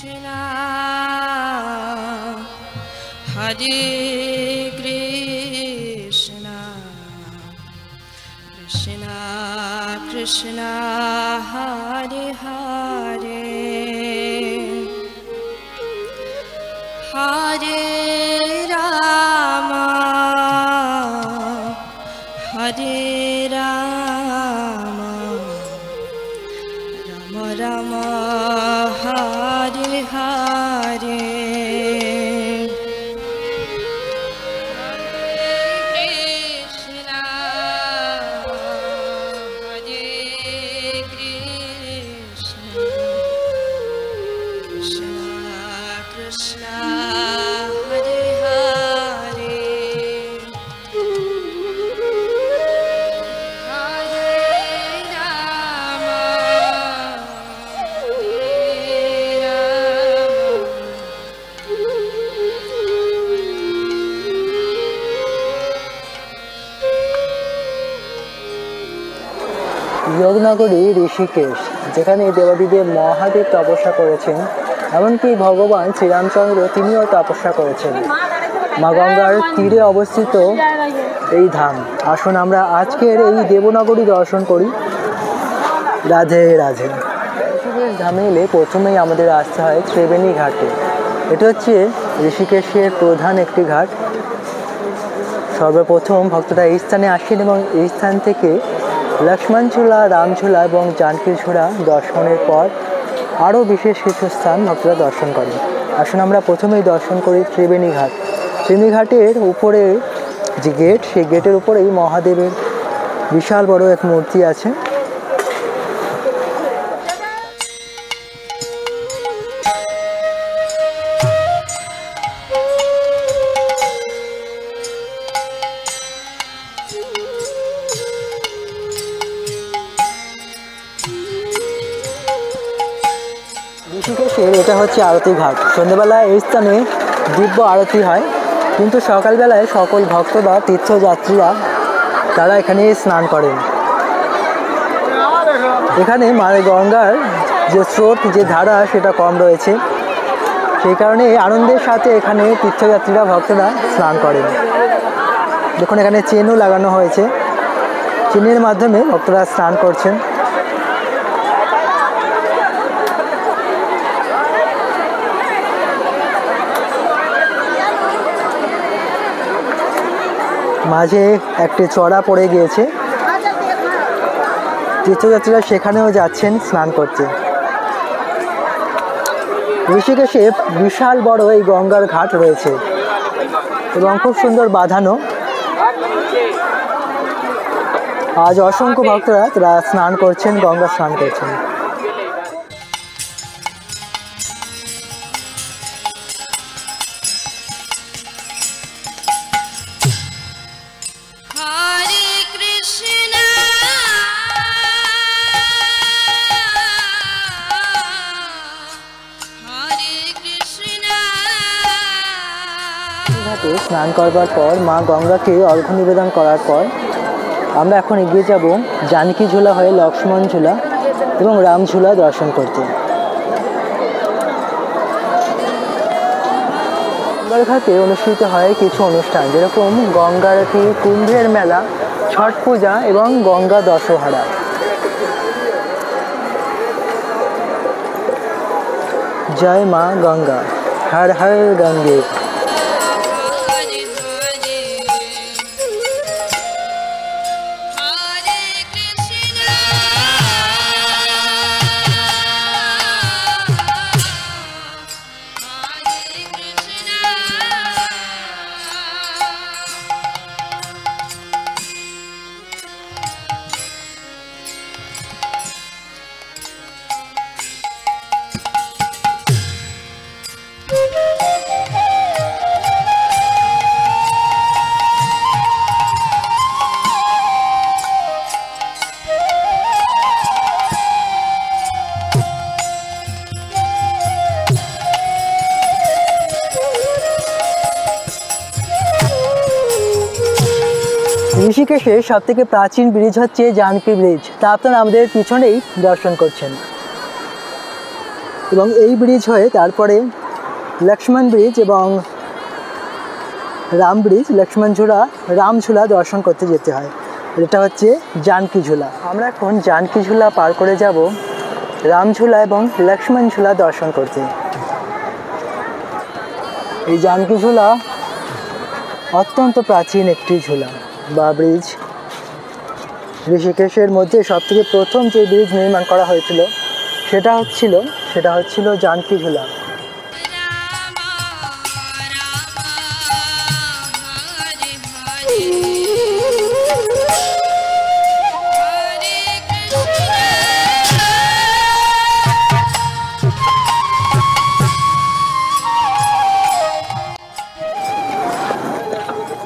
Krishna, Hare Krishna, Krishna Krishna, Hare Hare, Hare Rama, Hare Rama, Rama Rama, Hare Hare, Yognagari Rishikesh, যেখানে দেবাদিদেব মহাদেব তপস্যা করেছেন, এমনকি ভগবান শ্রীরামচন্দ্র তিনিও তপস্যা করেছেন। মা গঙ্গার তীরে অবস্থিত এই ধাম। আসুন আমরা আজকের এই দেবনগরী দর্শন করি। রাধে রাধে। ঋষিকেশ ধামে এলে প্রথমেই আমাদের আসতে হয় ত্রিবেণী ঘাটে। এটা হচ্ছে ঋষিকেশের প্রধান একটি ঘাট। সর্বপ্রথম ভক্তরা এই স্থানে আসেন এবং এই স্থান থেকে লক্ষ্মণ ঝুলা, রামঝুলা এবং জানকীর ঝুলা দর্শনের পর আরও বিশেষ কিছু স্থান ভক্তরা দর্শন করেন। আসুন আমরা প্রথমেই দর্শন করি ত্রিবেণী ঘাট। ত্রিবেণী ঘাটের উপরে যে গেট, সেই গেটের উপরেই মহাদেবের বিশাল বড় এক মূর্তি আছে। ঋষিকেশের এটা হচ্ছে আরতি ঘাট। সন্ধ্যেবেলায় এই স্থানে দিব্য আরতি হয়, কিন্তু সকালবেলায় সকল ভক্তরা, তীর্থযাত্রীরা তারা এখানে স্নান করেন। এখানে মায়ের গঙ্গার যে স্রোত, যে ধারা, সেটা কম রয়েছে, সেই কারণে আনন্দের সাথে এখানে তীর্থযাত্রীরা, ভক্তরা স্নান করেন। দেখুন এখানে চেনও লাগানো হয়েছে, চেনের মাধ্যমে ভক্তরা স্নান করছেন। মাঝে একটি চড়া পড়ে গিয়েছে, তীর্থযাত্রীরা সেখানেও যাচ্ছেন স্নান করতে। ঋষিকেশে বিশাল বড় এই গঙ্গার ঘাট রয়েছে এবং খুব সুন্দর বাঁধানো। আজ অসংখ্য ভক্তরা তারা স্নান করছেন, গঙ্গা স্নান করছেন। স্নান করবার পর মা গঙ্গাকে অর্ঘ্য নিবেদন করার পর আমরা এখন এগিয়ে যাব জানকী ঝুলা হয়ে লক্ষ্মণ ঝুলা এবং রাম ঝুলা দর্শন করতে। গঙ্গার ঘাটে অনুষ্ঠিত হয় কিছু অনুষ্ঠান, যেরকম গঙ্গা আরতি, কুম্ভের মেলা, ছট পূজা এবং গঙ্গা দশহরা। জয় মা গঙ্গা, হর হর গঙ্গে। ঋষিকেশের সবথেকে প্রাচীন ব্রিজ হচ্ছে জানকী ব্রিজ, তা আপনারা আমাদের পিছনেই দর্শন করছেন। এবং এই ব্রিজ হয়ে তারপরে লক্ষ্মণ ব্রিজ এবং রাম ব্রিজ, লক্ষ্মণঝুলা, রামঝুলা দর্শন করতে যেতে হয়। এটা হচ্ছে জানকী ঝুলা। আমরা এখন জানকী ঝুলা পার করে যাব রামঝুলা এবং লক্ষ্মণঝুলা দর্শন করতে। এই জানকী ঝুলা অত্যন্ত প্রাচীন একটি ঝুলা বা ব্রিজ। ঋষিকেশের মধ্যে সবথেকে প্রথম যে ব্রিজ নির্মাণ করা হয়েছিল সেটা হচ্ছিল জানকী ঝুলা।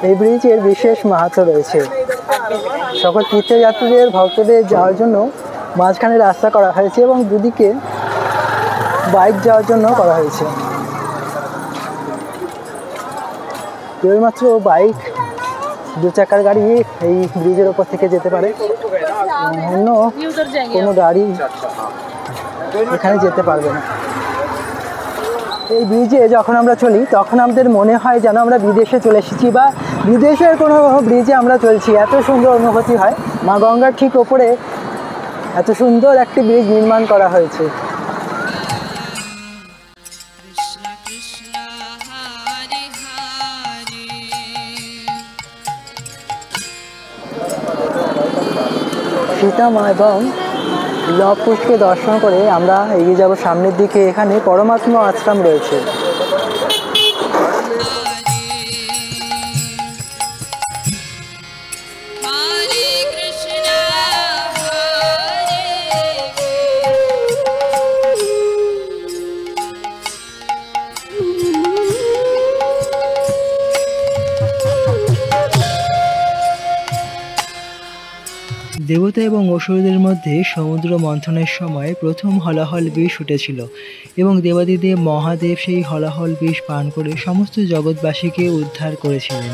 এই ব্রিজের বিশেষ মাহাত্ম্য রয়েছে। সকল তীর্থযাত্রীদের ভক্তদের যাওয়ার জন্য মাঝখানে রাস্তা করা হয়েছে এবং দুদিকে বাইক যাওয়ার জন্য করা হয়েছে। কেবলমাত্র বাইক, দু চাকার গাড়ি এই ব্রিজের ওপর থেকে যেতে পারে, অন্য কোনো গাড়ি এখানে যেতে পারবে না। এই ব্রিজে যখন আমরা চলি তখন আমাদের মনে হয় যেন আমরা বিদেশে চলে এসেছি বা বিদেশের কোনো ব্রিজে আমরা চলছি। এত সুন্দর অনুভূতি হয়। মা গঙ্গার ঠিক ওপরে এত সুন্দর একটি ব্রিজ নির্মাণ করা হয়েছে। সীতা মা এবং লব কুশকে দর্শন করে আমরা এগিয়ে যাব সামনের দিকে। এখানে পরমাত্মা আশ্রম রয়েছে। দেবতা এবং অসুরদের মধ্যে সমুদ্র মন্থনের সময় প্রথম হলাহল বিষ উঠেছিল এবং দেবাদিদেব মহাদেব সেই হলাহল বিষ পান করে সমস্ত জগৎবাসীকে উদ্ধার করেছিলেন।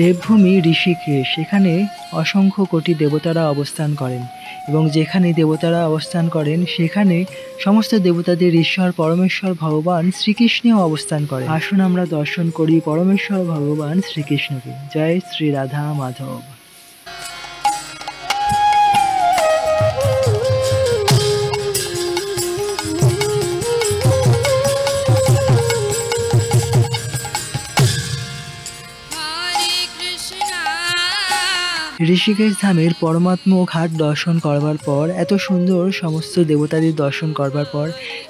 দেবভূমি ঋষিকেশ, এখানে অসংখ্য কোটি দেবতারা অবস্থান করেন এবং যেখানে দেবতারা অবস্থান করেন সেখানে সমস্ত দেবতাদের ঈশ্বর পরমেশ্বর ভগবান শ্রীকৃষ্ণও অবস্থান করেন। আসুন আমরা দর্শন করি পরমেশ্বর ভগবান শ্রীকৃষ্ণকে। জয় শ্রী রাধা মাধব। ঋষিকেশ ধামের পরমাত্ম ঘাট দর্শন করবার পর, এত সুন্দর সমস্ত দেবতাদের দর্শন করবার পর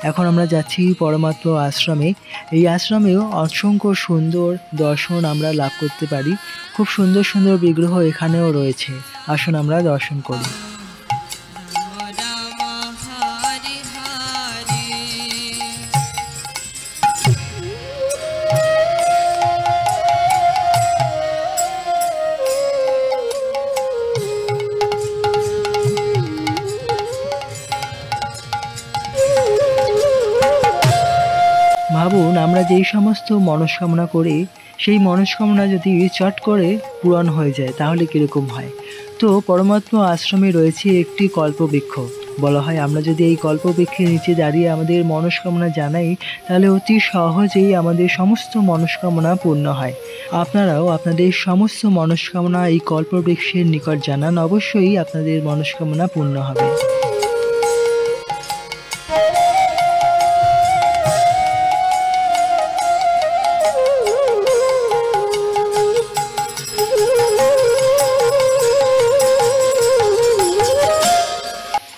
এখন আমরা যাচ্ছি পরমাত্ম আশ্রমে। এই আশ্রমেও অসংখ্য সুন্দর দর্শন আমরা লাভ করতে পারি। খুব সুন্দর সুন্দর বিগ্রহ এখানেও রয়েছে। আসুন আমরা দর্শন করি। ভাবুন, আমরা যেই সমস্ত মনস্কামনা করি সেই মনস্কামনা যদি চট করে পূরণ হয়ে যায় তাহলে কীরকম হয়। তো পরমাত্ম আশ্রমে রয়েছে একটি কল্পবৃক্ষ। বলা হয় আমরা যদি এই কল্পবৃক্ষের নিচে দাঁড়িয়ে আমাদের মনস্কামনা জানাই তাহলে অতি সহজেই আমাদের সমস্ত মনস্কামনা পূর্ণ হয়। আপনারাও আপনাদের সমস্ত মনস্কামনা এই কল্পবৃক্ষের নিকট জানান, অবশ্যই আপনাদের মনস্কামনা পূর্ণ হবে।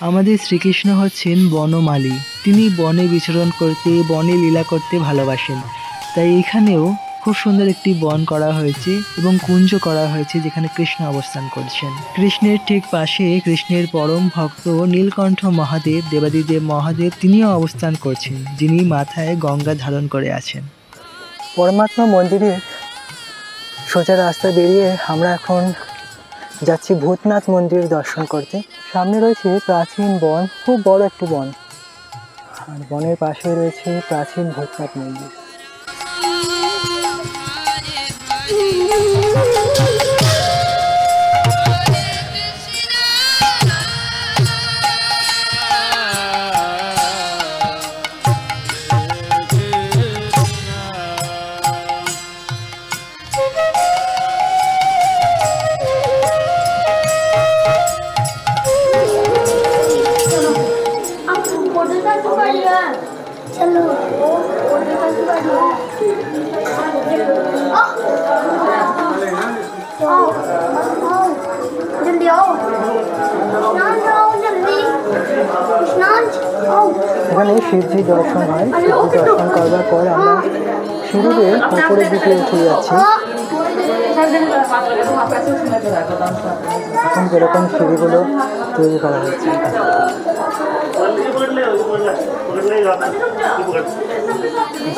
আমাদের শ্রীকৃষ্ণ হচ্ছেন বনমালী। তিনি বনে বিচরণ করতে, বনে লীলা করতে ভালোবাসেন। তাই এখানেও খুব সুন্দর একটি বন করা হয়েছে এবং কুঞ্জ করা হয়েছে যেখানে কৃষ্ণ অবস্থান করছেন। কৃষ্ণের ঠিক পাশে কৃষ্ণের পরম ভক্ত নীলকণ্ঠ মহাদেব, দেবাদিদেব মহাদেব, তিনিও অবস্থান করছেন, যিনি মাথায় গঙ্গা ধারণ করে আছেন। পরমাত্মা মন্দিরের সোজা রাস্তা বেরিয়ে আমরা এখন যাচ্ছি ভূতনাথ মন্দির দর্শন করতে। সামনে রয়েছে প্রাচীন বন, খুব বড় একটি বন, আর বনের পাশে রয়েছে প্রাচীন ভূতনাথ মন্দির। चलो जल्दी आओ स्नान कराओ जल्दी स्नान आओ। এখানে শিবজি দর্শন হয়। শিবজি দর্শন করবার পর আমরা সিঁড়ি উপরের দিকে উঠে যাচ্ছি। এখন যেরকম সিঁড়িগুলো তৈরি করা হচ্ছে।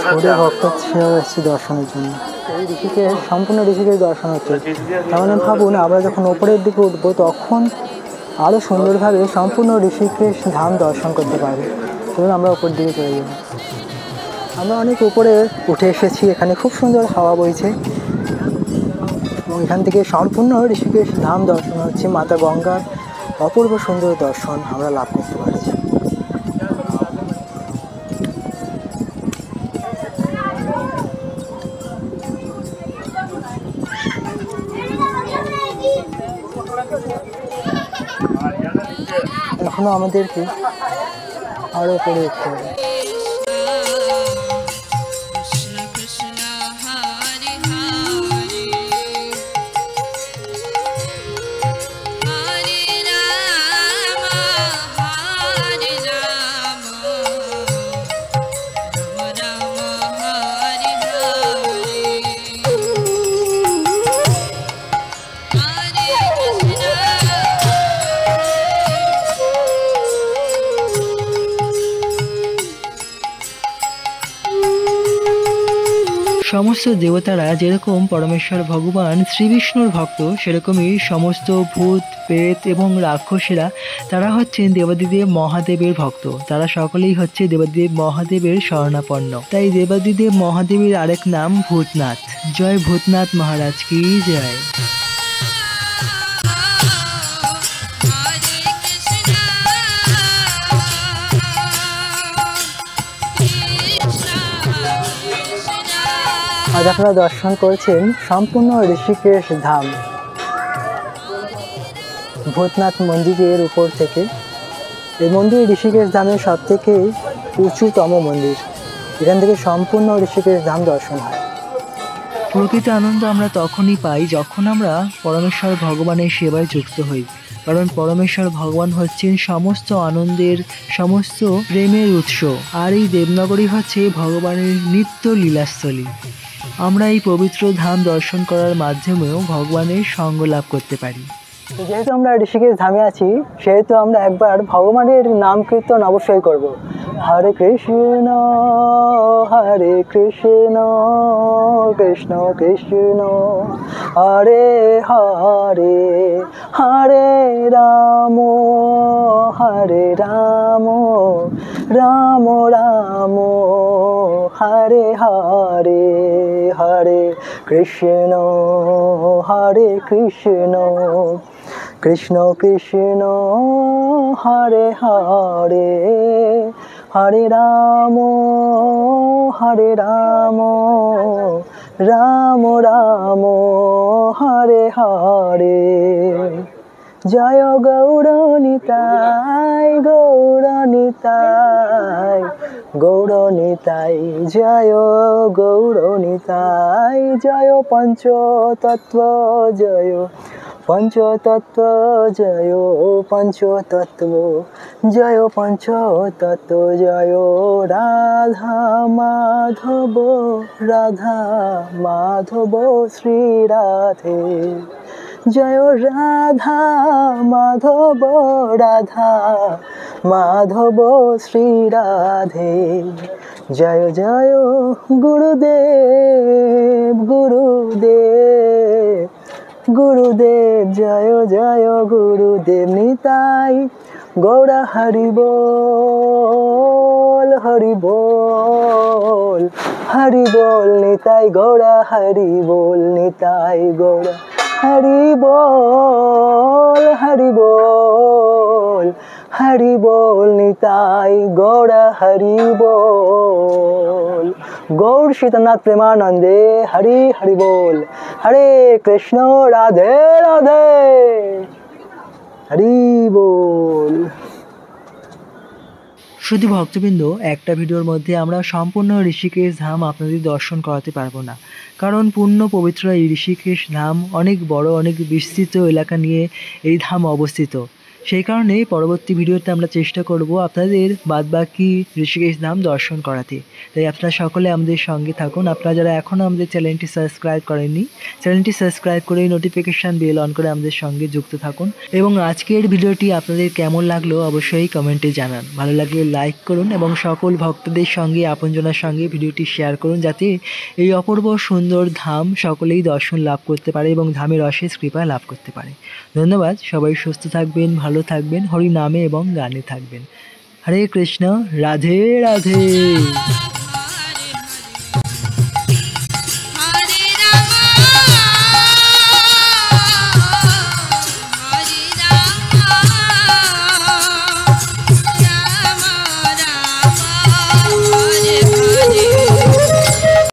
সৌদি ভক্ত সেও এসেছি দর্শনের জন্য। এই ঋষিকেশ, সম্পূর্ণ ঋষিকেশ দর্শন হচ্ছে। তাহলে ভাবুন, আমরা যখন ওপরের দিকে উঠবো তখন আরও সুন্দরভাবে সম্পূর্ণ ঋষিকেশ ধাম দর্শন করতে পারবো। চলুন আমরা ওপর দিকে চলে যাব। আমরা অনেক উপরে উঠে এসেছি। এখানে খুব সুন্দর হাওয়া বইছে এবং এখান থেকে সম্পূর্ণ ঋষিকেশ ধাম দর্শন হচ্ছে। মাতা গঙ্গার অপূর্ব সুন্দর দর্শন আমরা লাভ করতে পারছি। এখনো আমাদেরকে আরো উপরে উঠতে হবে। সমস্ত দেবতারা যেরকম পরমেশ্বর ভগবান শ্রীবিষ্ণুর ভক্ত, সেরকমই সমস্ত ভূত, প্রেত এবং রাক্ষসীরা তারা হচ্ছেন দেবাদিদেব মহাদেবের ভক্ত। তারা সকলেই হচ্ছে দেবাদিদেব মহাদেবের শরণাপন্ন। তাই দেবাদিদেব মহাদেবের আরেক নাম ভূতনাথ। জয় ভূতনাথ মহারাজ কি জয়। আজ আপনারা দর্শন করেছেন সম্পূর্ণ ঋষিকেশ ধাম ভূতনাথ মন্দিরের উপর থেকে। এই মন্দির ঋষিকেশ ধামের সব থেকে উঁচুতম মন্দির। এখান থেকে সম্পূর্ণ ঋষিকেশ ধাম দর্শন হয়। প্রকৃত আনন্দ আমরা তখনই পাই যখন আমরা পরমেশ্বর ভগবানের সেবায় যুক্ত হই। কারণ পরমেশ্বর ভগবান হচ্ছেন সমস্ত আনন্দের, সমস্ত প্রেমের উৎস। আর এই দেবনগরী হচ্ছে ভগবানের নিত্য লীলাস্থলী। আমরা এই পবিত্র ধাম দর্শন করার মাধ্যমেও ভগবানের সঙ্গ লাভ করতে পারি। যেহেতু আমরা ঋষিকেশ ধামে আছি, সেহেতু আমরা একবার ভগবানের নাম কীর্তন অবশ্যই করব। হরে কৃষ্ণ হরে কৃষ্ণ কৃষ্ণ কৃষ্ণ হরে হরে হরে রাম হরে রাম রাম রাম হরে হরে হরে কৃষ্ণ হরে কৃষ্ণ কৃষ্ণ কৃষ্ণ হরে হরে হরে রাম রাম রাম হরে হরে। জয় গৌরনিতাই গৌরনিতাই গৌরনিতাই জয় গৌরনিতাই জয় পঞ্চতত্ত্ব জয় পঞ্চতত্ত্ব জয় পঞ্চতত্ত্ব জয় পঞ্চতত্ত্ব জয় রাধা মাধব শ্রী রাধে জয় রাধা মাধব রাধা মাধব শ্রী রাধে, জয় জয় গুরুদেব গুরুদেব গুরুদেব, জয় জয় গুরুদেব নিতাই গৌড়া হরি বল হরি বল হরি বল, নিতাই গৌড়া হরি বল, নিতাই গৌড়া হরি বল হরি বল হরি বল, নিতাই গৌড়া হরি বল। গৌর সীতানাথ প্রেমানন্দে হরি হরি বল। হরে কৃষ্ণ রাধে রাধে হরি বল। শুধু ভক্তবৃন্দ, একটা ভিডিওর মধ্যে আমরা সম্পূর্ণ ঋষিকেশ ধাম আপনাদের দর্শন করাতে পারবো না, কারণ পূর্ণ পবিত্র এই ঋষিকেশ ধাম অনেক বড়, অনেক বিস্তৃত এলাকা নিয়ে এই ধাম অবস্থিত। সেই কারণে পরবর্তী ভিডিওতে আমরা চেষ্টা করব আপনাদের বাদবাকি ঋষিকেশ ধাম দর্শন করাতে। তাই আপনারা সকলে আমাদের সঙ্গে থাকুন। আপনারা যারা এখনও আমাদের চ্যানেলটি সাবস্ক্রাইব করেননি, চ্যানেলটি সাবস্ক্রাইব করে নোটিফিকেশান বেল অন করে আমাদের সঙ্গে যুক্ত থাকুন। এবং আজকের ভিডিওটি আপনাদের কেমন লাগলো অবশ্যই কমেন্টে জানান। ভালো লাগলে লাইক করুন এবং সকল ভক্তদের সঙ্গে, আপনজনের সঙ্গে ভিডিওটি শেয়ার করুন, যাতে এই অপূর্ব সুন্দর ধাম সকলেই দর্শন লাভ করতে পারে এবং ধামের অশেষ কৃপা লাভ করতে পারে। ধন্যবাদ। সবাই সুস্থ থাকবেন, ভালো থাকবেন, হরি নামে এবং গানে থাকবেন। হরে কৃষ্ণ, রাধে রাধে।